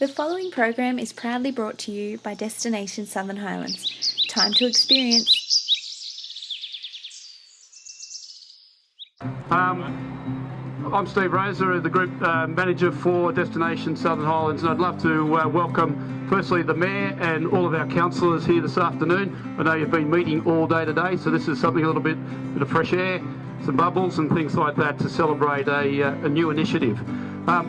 The following program is proudly brought to you by Destination Southern Highlands. Time to experience. I'm Steve Roser, the Group Manager for Destination Southern Highlands, and I'd love to welcome firstly the Mayor and all of our councillors here this afternoon. I know you've been meeting all day today, so this is something a little bit of fresh air, some bubbles and things like that to celebrate a new initiative.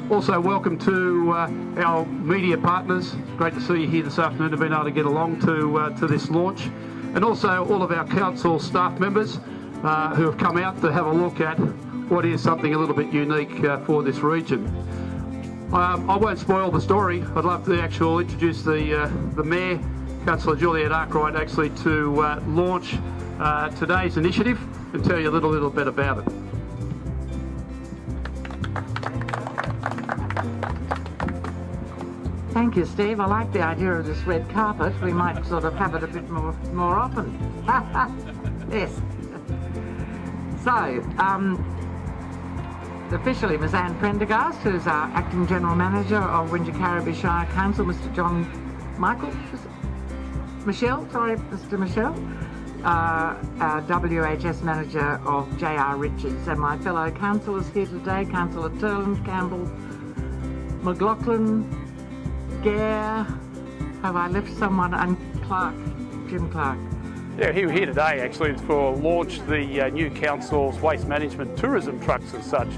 Also welcome to our media partners. Great to see you here this afternoon to be able to get along to this launch, and also all of our council staff members who have come out to have a look at what is something a little bit unique for this region. I won't spoil the story. I'd love to introduce the Mayor, Councillor Juliet Arkwright, actually to launch today's initiative and tell you a little bit about it. Thank you, Steve. I like the idea of this red carpet. We might sort of have it a bit more often. Yes. So, officially Ms Anne Prendergast, who's our Acting General Manager of Wingecarribee Shire Council, Mr John Mr Michelle, our WHS Manager of J.R. Richards, and my fellow councillors here today, Councillor Turland, Campbell, McLaughlin, Gare, have I left someone, and Clark, Jim Clark. Yeah, here today actually for launch the new council's waste management tourism trucks as such.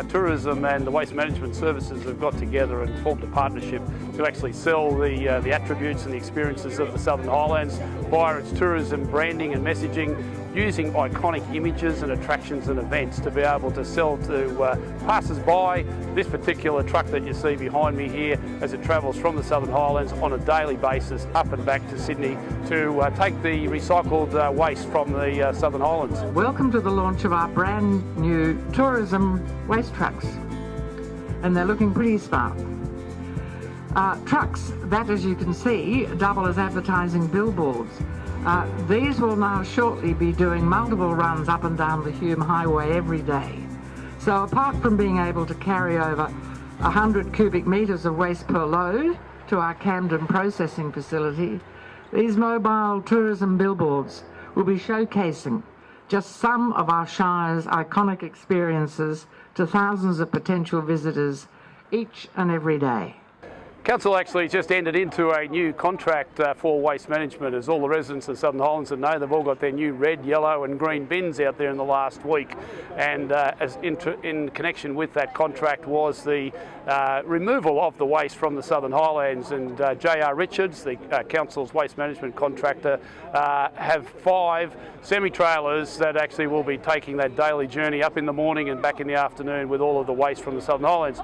Tourism and the waste management services have got together and formed a partnership to actually sell the attributes and the experiences of the Southern Highlands via its tourism branding and messaging, using iconic images and attractions and events to be able to sell to passers-by this particular truck that you see behind me here as it travels from the Southern Highlands on a daily basis up and back to Sydney to take the recycled waste from the Southern Highlands. Welcome to the launch of our brand new tourism waste trucks, and they're looking pretty smart. Trucks that, as you can see, double as advertising billboards. These will now shortly be doing multiple runs up and down the Hume Highway every day. So apart from being able to carry over 100 cubic metres of waste per load to our Camden processing facility, these mobile tourism billboards will be showcasing just some of our Shire's iconic experiences to thousands of potential visitors each and every day. Council actually just entered into a new contract for waste management. As all the residents of Southern Highlands know, they've all got their new red, yellow and green bins out there in the last week, and in connection with that contract was the removal of the waste from the Southern Highlands, and J.R. Richards, the Council's waste management contractor, have 5 semi-trailers that actually will be taking that daily journey up in the morning and back in the afternoon with all of the waste from the Southern Highlands.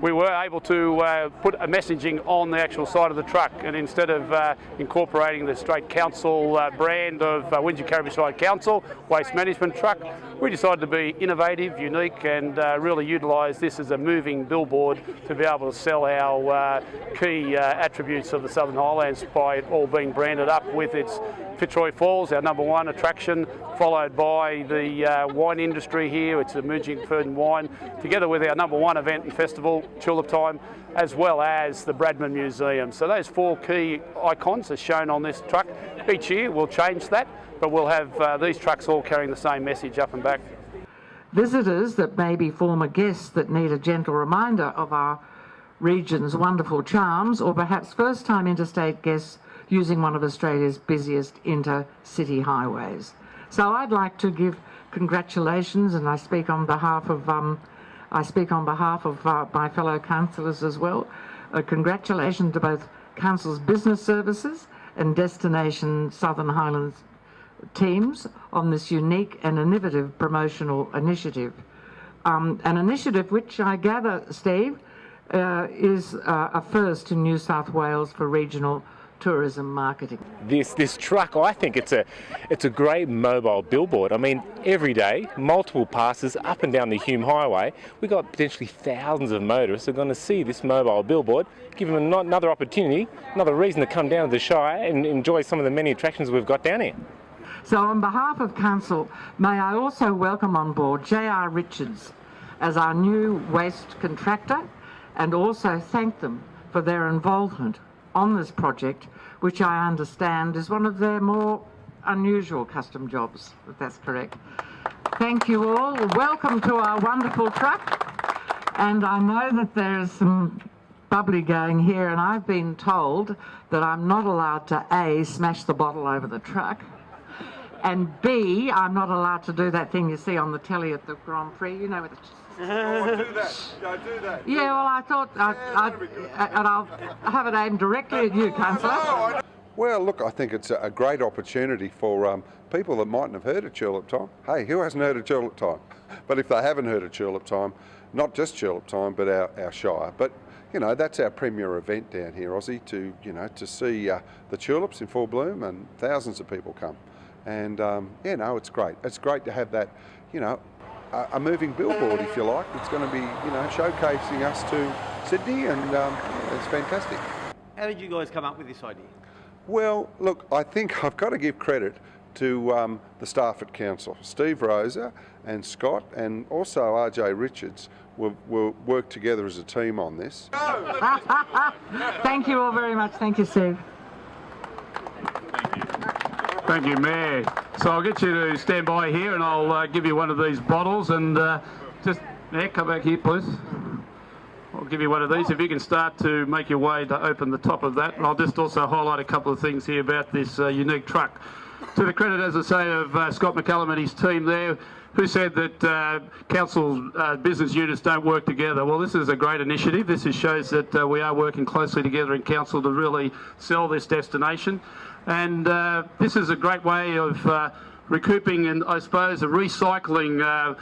We were able to put a messaging on the actual side of the truck, and instead of incorporating the straight council brand of Wingecarribee Shire Council waste management truck, we decided to be innovative, unique, and really utilise this as a moving billboard to be able to sell our key attributes of the Southern Highlands by it all being branded up with its Fitzroy Falls, our #1 attraction, followed by the wine industry here. It's emerging food and wine, together with our #1 event and festival, Tulip Time, as well as the Bradman Museum. So those 4 key icons are shown on this truck. Each year we'll change that, but we'll have these trucks all carrying the same message up and back. Visitors that may be former guests that need a gentle reminder of our region's wonderful charms, or perhaps first-time interstate guests using one of Australia's busiest intercity highways. So I'd like to give congratulations, and I speak on behalf of my fellow councillors as well. Congratulations to both Council's business services and Destination Southern Highlands teams on this unique and innovative promotional initiative. An initiative which I gather, Steve, is a first in New South Wales for regional tourism marketing. This truck, I think it's a great mobile billboard. I mean, every day, multiple passes up and down the Hume Highway. We've got potentially thousands of motorists who are going to see this mobile billboard, give them another opportunity, another reason to come down to the Shire and enjoy some of the many attractions we've got down here. So on behalf of Council, may I also welcome on board J.R. Richards as our new waste contractor, and also thank them for their involvement on this project, which I understand is one of their more unusual custom jobs, if that's correct. Thank you all. Welcome to our wonderful truck. And I know that there's some bubbly going here, and I've been told that I'm not allowed to A, smash the bottle over the truck, and B, I'm not allowed to do that thing you see on the telly at the Grand Prix, you know, with the... Oh, do that. Don't do that. Yeah, well, I thought and I'll have it aimed directly at you, Councillor. Well, look, I think it's a great opportunity for people that mightn't have heard of Tulip Time. Hey, who hasn't heard of Tulip Time? But if they haven't heard of Tulip Time, not just Tulip Time, but our Shire. But, you know, that's our premier event down here, Aussie, to, you know, to see the tulips in full bloom, and thousands of people come. And, yeah, no, it's great. It's great to have that, you know, a moving billboard, if you like. It's going to be, you know, showcasing us to Sydney, and it's fantastic. How did you guys come up with this idea? Well, look, I think I've got to give credit to the staff at Council. Steve Rosa and Scott, and also RJ Richards, will work together as a team on this. Thank you all very much. Thank you, Steve. Thank you, Mayor. So I'll get you to stand by here, and I'll give you one of these bottles, and just, Mayor, come back here, please. I'll give you one of these. If you can start to make your way to open the top of that. And I'll just also highlight a couple of things here about this unique truck. To the credit, as I say, of Scott McCallum and his team there, who said that council business units don't work together. Well, this is a great initiative. This shows that we are working closely together in council to really sell this destination. And this is a great way of recouping and, I suppose, recycling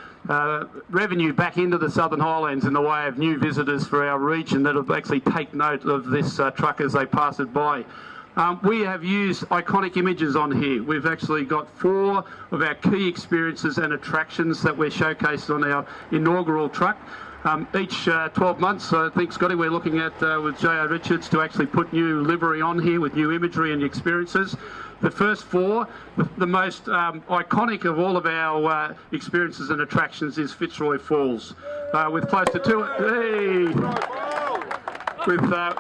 revenue back into the Southern Highlands in the way of new visitors for our region that will actually take note of this truck as they pass it by. We have used iconic images on here. We've actually got 4 of our key experiences and attractions that we're showcased on our inaugural truck. Each 12 months, I think, Scotty, we're looking at with J.O. Richards to actually put new livery on here with new imagery and experiences. The first 4, the most iconic of all of our experiences and attractions is Fitzroy Falls, with close to 2... Hey!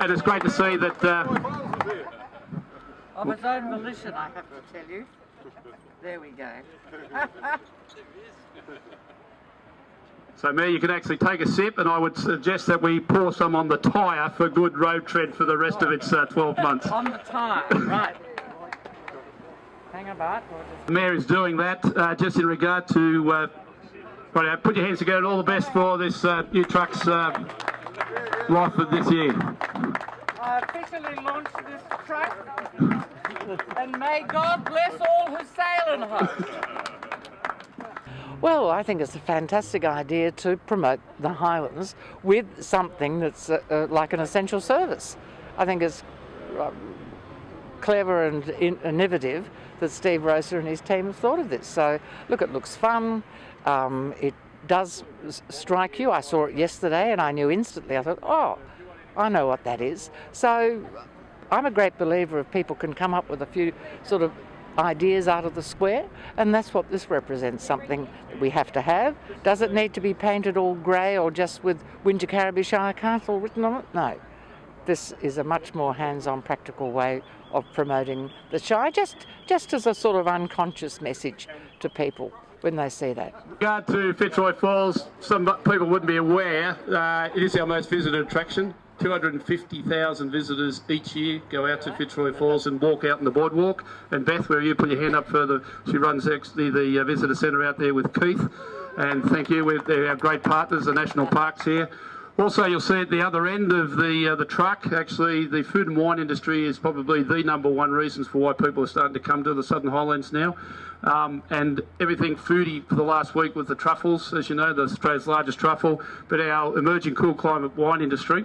And it's great to see that... Of its own volition, I have to tell you. There we go. So, Mayor, you can actually take a sip, and I would suggest that we pour some on the tyre for good road tread for the rest of its 12 months. On the tyre, right. Hang about. The Mayor is doing that just in regard to... right, put your hands together, and all the best for this new truck's life for this year. I officially launched this truck, and may God bless all who sail in her. Well, I think it's a fantastic idea to promote the Highlands with something that's like an essential service. I think it's clever and innovative that Steve Rosa and his team have thought of this. So, look, it looks fun. It does strike you. I saw it yesterday and I knew instantly. I thought, oh, I know what that is. So I'm a great believer if people can come up with a few sort of ideas out of the square, and that's what this represents, something that we have to have. Does it need to be painted all grey or just with Winter Caribou Shire Castle written on it? No. This is a much more hands-on, practical way of promoting the Shire, just as a sort of unconscious message to people when they see that. In regard to Fitzroy Falls, some people wouldn't be aware, it is our most visited attraction. 250,000 visitors each year go out to Fitzroy Falls and walk out in the boardwalk. And Beth, where you put your hand up further, she runs actually the visitor centre out there with Keith. And thank you, they're our great partners, the National Parks here. Also, you'll see at the other end of the truck, actually, the food and wine industry is probably the #1 reasons for why people are starting to come to the Southern Highlands now. And everything foodie for the last week with the truffles, as you know, the Australia's largest truffle. But our emerging cool climate wine industry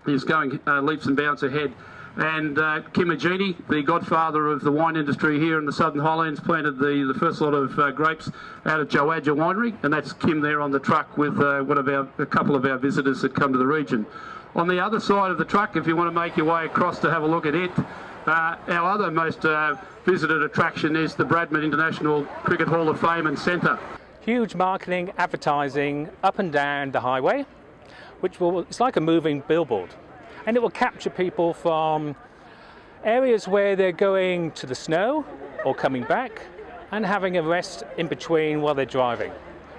is going leaps and bounds ahead. And Kim Magini, the godfather of the wine industry here in the Southern Highlands, planted the first lot of grapes out of Joadja Winery, and that's Kim there on the truck with a couple of our visitors that come to the region. On the other side of the truck, if you want to make your way across to have a look at it, our other most visited attraction is the Bradman International Cricket Hall of Fame and Centre. Huge marketing, advertising up and down the highway, it's like a moving billboard. and it will capture people from areas where they're going to the snow or coming back and having a rest in between while they're driving.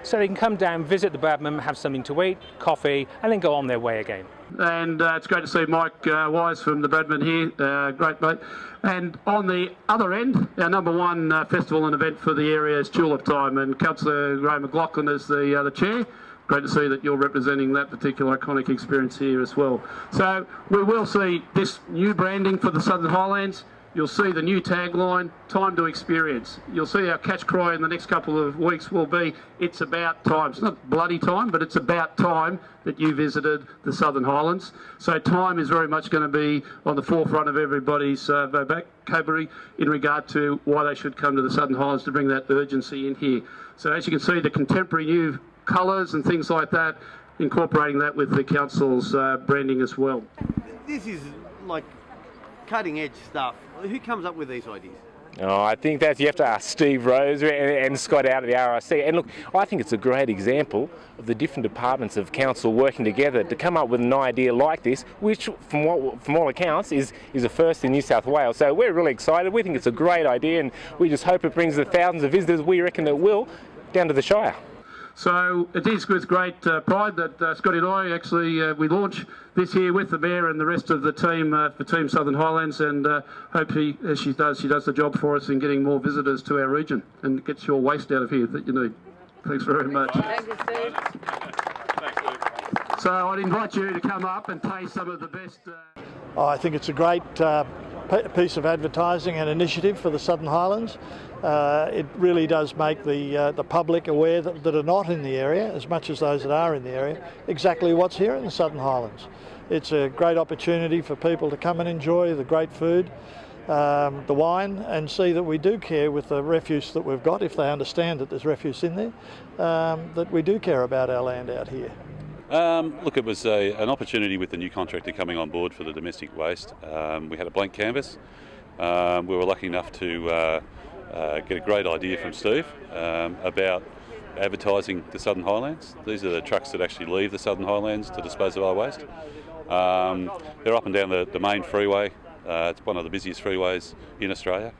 So they can come down, visit the Bradman, have something to eat, coffee, and then go on their way again. And it's great to see Mike Wise from the Bradman here, great mate. And on the other end, our number one festival and event for the area is Tulip Time, and Councillor Ray McLaughlin is the chair. Great to see that you're representing that particular iconic experience here as well. So we will see this new branding for the Southern Highlands. You'll see the new tagline, time to experience. You'll see our catch cry in the next couple of weeks will be, it's about time. It's not bloody time, but it's about time that you visited the Southern Highlands. So time is very much going to be on the forefront of everybody's vocabulary in regard to why they should come to the Southern Highlands, to bring that urgency in here. So as you can see, the contemporary new colours and things like that, incorporating that with the council's branding as well. This is like cutting edge stuff. Who comes up with these ideas? Oh, I think that you have to ask Steve Rose and Scott out of the RIC. And look, I think it's a great example of the different departments of council working together to come up with an idea like this, which from all accounts is a first in New South Wales. So we're really excited. We think it's a great idea, and we just hope it brings the thousands of visitors we reckon it will down to the Shire. So it is with great pride that Scotty and I actually we launch this here with the Mayor and the rest of the team for Team Southern Highlands, and hope as she does the job for us in getting more visitors to our region and gets your waste out of here that you need. Thanks very much. Thank you, Steve. So I'd invite you to come up and taste some of the best. I think it's a great piece of advertising and initiative for the Southern Highlands. It really does make the public aware that are not in the area, as much as those that are in the area, exactly what's here in the Southern Highlands. It's a great opportunity for people to come and enjoy the great food, the wine, and see that we do care with the refuse that we've got, if they understand that there's refuse in there, that we do care about our land out here. Look, it was an opportunity with the new contractor coming on board for the domestic waste. We had a blank canvas. We were lucky enough to get a great idea from Steve about advertising the Southern Highlands. These are the trucks that actually leave the Southern Highlands to dispose of our waste. They're up and down the main freeway. It's one of the busiest freeways in Australia.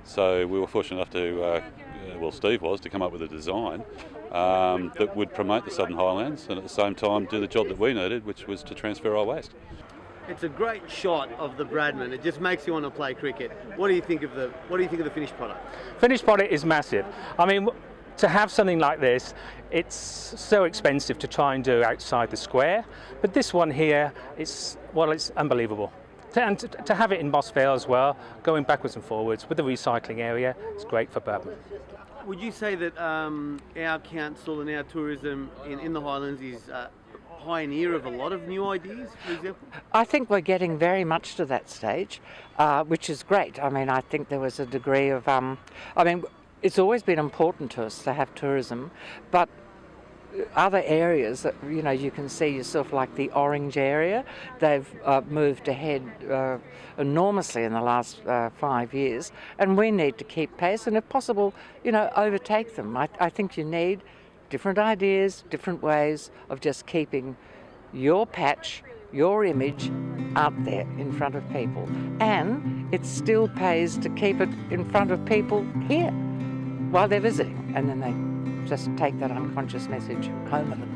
So we were fortunate enough to, Steve was, to come up with a design that would promote the Southern Highlands and at the same time do the job that we needed, which was to transfer our waste. It's a great shot of the Bradman. It just makes you want to play cricket. What do you think of the finished product? Finished product is massive. I mean, to have something like this, it's so expensive to try and do outside the square, but this one here, it's unbelievable. And to have it in Moss Vale as well, going backwards and forwards with the recycling area, it's great for Bradman. Would you say that our council and our tourism in the Highlands is pioneer of a lot of new ideas, for example? I think we're getting very much to that stage, which is great. I mean, I think there was a degree of, it's always been important to us to have tourism, but other areas that, you can see yourself, like the Orange area, they've moved ahead enormously in the last 5 years, and we need to keep pace and, if possible, overtake them. I think you need different ideas, different ways of just keeping your patch, your image out there in front of people. And it still pays to keep it in front of people here while they're visiting, and then they just take that unconscious message home with them.